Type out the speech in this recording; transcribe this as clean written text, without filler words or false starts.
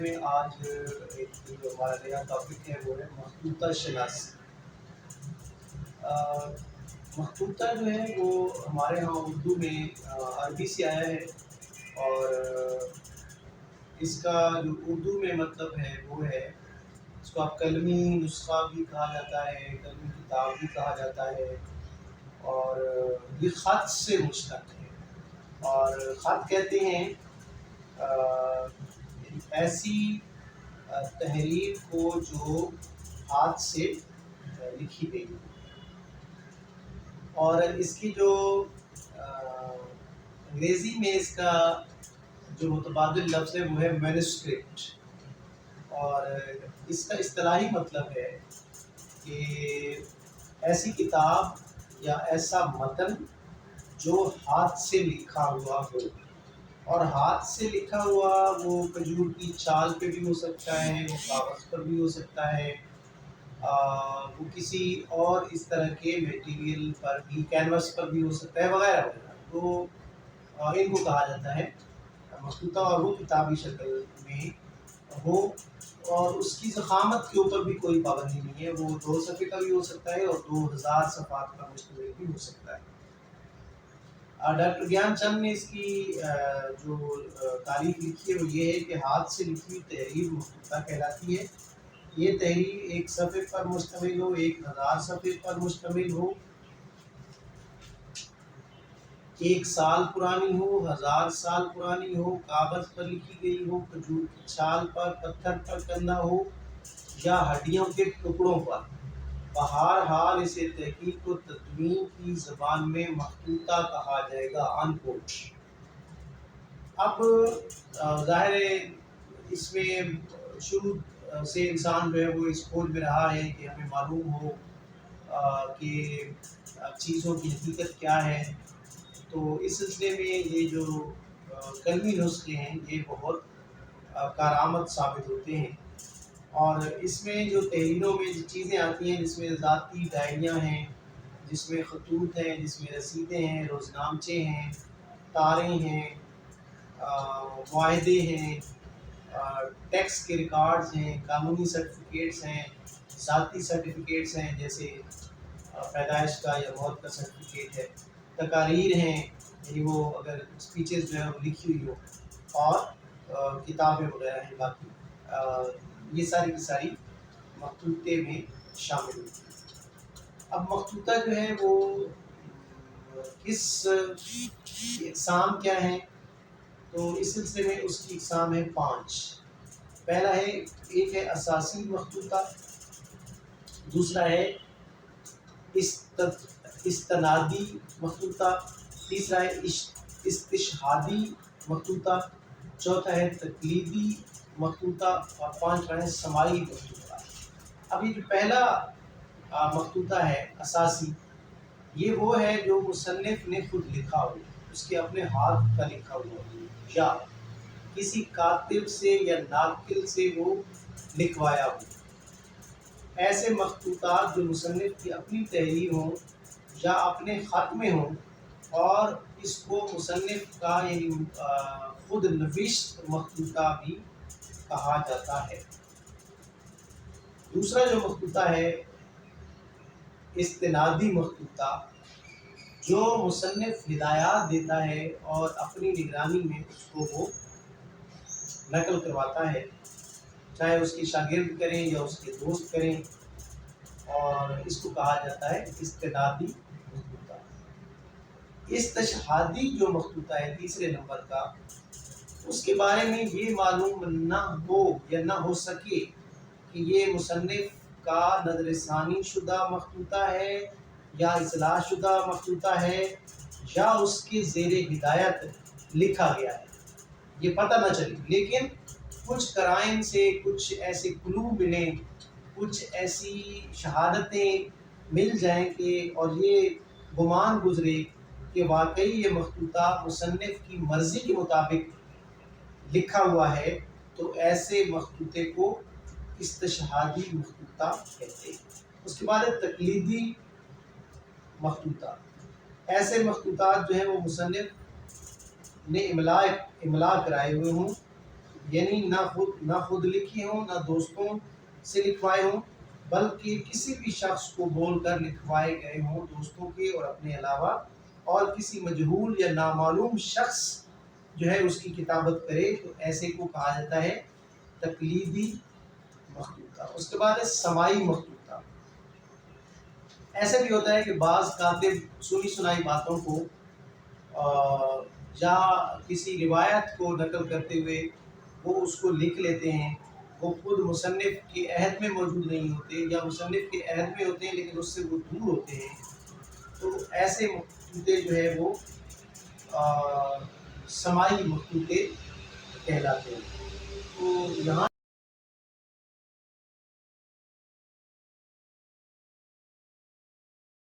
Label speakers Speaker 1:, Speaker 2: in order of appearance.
Speaker 1: میں آج ایک جو ہمارا نیا ٹاپک ہے وہ ہے مخطوطہ شناسی۔ مخطوطہ جو ہے وہ ہمارے ہاں اردو میں عربی سے آیا ہے، اور اس کا جو اردو میں مطلب ہے وہ ہے، اس کو آپ قلمی نسخہ بھی کہا جاتا ہے، قلمی کتاب بھی کہا جاتا ہے، اور یہ خط سے مشتق ہے۔ اور خط کہتے ہیں ایسی تحریر کو جو ہاتھ سے لکھی گئی، اور اس کی جو انگریزی میں اس کا جو متبادل لفظ ہے وہ ہے مینوسکرپٹ، اور اس کا اصطلاحی مطلب ہے کہ ایسی کتاب یا ایسا متن جو ہاتھ سے لکھا ہوا ہو، اور ہاتھ سے لکھا ہوا وہ کھجور کی چھال پہ بھی ہو سکتا ہے، وہ کاغذ پر بھی ہو سکتا ہے، وہ کسی اور اس طرح کے میٹیریل پر بھی، کینوس پر بھی ہو سکتا ہے، وغیرہ وغیرہ۔ تو ان کو کہا جاتا ہے مخطوطہ، اور وہ کتابی شکل میں ہو، اور اس کی ضخامت کے اوپر بھی کوئی پابندی نہیں ہے، وہ 2 صفحے کا بھی ہو سکتا ہے اور 2000 صفحات کا مشتمل بھی ہو سکتا ہے۔ ڈاکٹر گیان چند نے اس کی جو تعریف لکھی ہے وہ یہ ہے کہ ہاتھ سے لکھی ہوئی تحریر مخطوطہ کہلاتی ہے۔ یہ تحریر 1 صفحے پر مشتمل ہو، 1000 صفحے پر مشتمل ہو، 1 سال پرانی ہو، 1000 سال پرانی ہو، کاغذ پر لکھی گئی ہو، کھجور کی چھال پر، پتھر پر کندہ ہو، یا ہڈیوں کے ٹکڑوں پر، بہرحال اسے تحقیق و تدوین کی زبان میں مخطوطہ کہا جائے گا۔ ان کوٹ۔ اب ظاہر ہے اس میں شروع سے انسان جو ہے وہ اس کھوج میں رہا ہے کہ ہمیں معلوم ہو کہ چیزوں کی حقیقت کیا ہے، تو اس سلسلے میں یہ جو قلمی نسخے ہیں یہ بہت کارآمد ثابت ہوتے ہیں، اور اس میں جو تحریروں میں جو چیزیں آتی ہیں، جس میں ذاتی ڈائریاں ہیں، جس میں خطوط ہیں، جس میں رسیدیں ہیں، روزنامچے ہیں، تاریں ہیں، معاہدے ہیں، ٹیکس کے ریکارڈز ہیں، قانونی سرٹیفکیٹس ہیں، ذاتی سرٹیفکیٹس ہیں جیسے پیدائش کا یا موت کا سرٹیفکیٹ ہے، تقاریر ہیں، یعنی وہ اگر اسپیچز جو ہیں وہ لکھی ہوئی ہو، اور کتابیں وغیرہ ہیں باقی، یہ ساری کی ساری مخطوطے میں شامل ہوتی ہیں۔ اب مخطوطہ جو ہے وہ کس اقسام کیا ہیں، تو اس سلسلے میں اس کی اقسام ہے 5۔ پہلا ہے، ایک ہے اساسی مخطوطہ، دوسرا ہے استنادی مخطوطہ، تیسرا ہے استشہادی مخطوطہ، چوتھا ہے تقلیدی مخطوطہ، اور 5واں ہے سماعی مخطوطہ۔ اب یہ جو پہلا مخطوطہ ہے اساسی، یہ وہ ہے جو مصنف نے خود لکھا ہو، اس کے اپنے ہاتھ کا لکھا ہوا ہو، یا کسی کاتب سے یا ناقل سے وہ لکھوایا ہو۔ ایسے مخطوطات جو مصنف کی اپنی تحریر ہوں یا اپنے خط میں ہوں، اور اس کو مصنف کا یعنی خود نوشت مخطوطہ بھی کہا جاتا ہے۔ دوسرا جو مخطوطہ ہے استنادی مخطوطہ، جو مصنف ہدایات دیتا ہے اور اپنی نگرانی میں اس کو وہ نقل کرواتا ہے، چاہے اس کے شاگرد کریں یا اس کے دوست کریں، اور اس کو کہا جاتا ہے استنادی مخطوطہ۔ استشہادی جو مخطوطہ ہے تیسرے نمبر کا، اس کے بارے میں یہ معلوم نہ ہو یا نہ ہو سکے کہ یہ مصنف کا نظر ثانی شدہ مخطوطہ ہے یا اصلاح شدہ مخطوطہ ہے، یا اس کے زیر ہدایت لکھا گیا ہے، یہ پتہ نہ چلے، لیکن کچھ قرائن سے کچھ ایسے کلو ملیں، کچھ ایسی شہادتیں مل جائیں کہ، اور یہ گمان گزرے کہ واقعی یہ مخطوطہ مصنف کی مرضی کے مطابق لکھا ہوا ہے، تو ایسے مخطوطے کو استشہادی مخطوطہ کہتے ہیں۔ اس کے بعد ہے تقلیدی مخطوطہ۔ ایسے مخطوطات جو ہیں وہ مصنف نے املا کرائے ہوئے ہوں، یعنی نہ خود لکھی ہوں، نہ دوستوں سے لکھوائے ہوں، بلکہ کسی بھی شخص کو بول کر لکھوائے گئے ہوں دوستوں کے اور اپنے علاوہ، اور کسی مجہول یا نامعلوم شخص جو ہے اس کی کتابت کرے، تو ایسے کو کہا جاتا ہے تقلیدی مخطوطہ۔ اس کے بعد ہے سماعی مخطوطہ۔ ایسا بھی ہوتا ہے کہ بعض کاتب سنی سنائی باتوں کو یا کسی روایت کو نقل کرتے ہوئے وہ اس کو لکھ لیتے ہیں، وہ خود مصنف کے عہد میں موجود نہیں ہوتے یا مصنف کے عہد میں ہوتے ہیں لیکن اس سے وہ دور ہوتے ہیں، تو ایسے مخطوطے جو ہے وہ سماعی مخطوطے کہلاتے ہیں۔ تو یہاں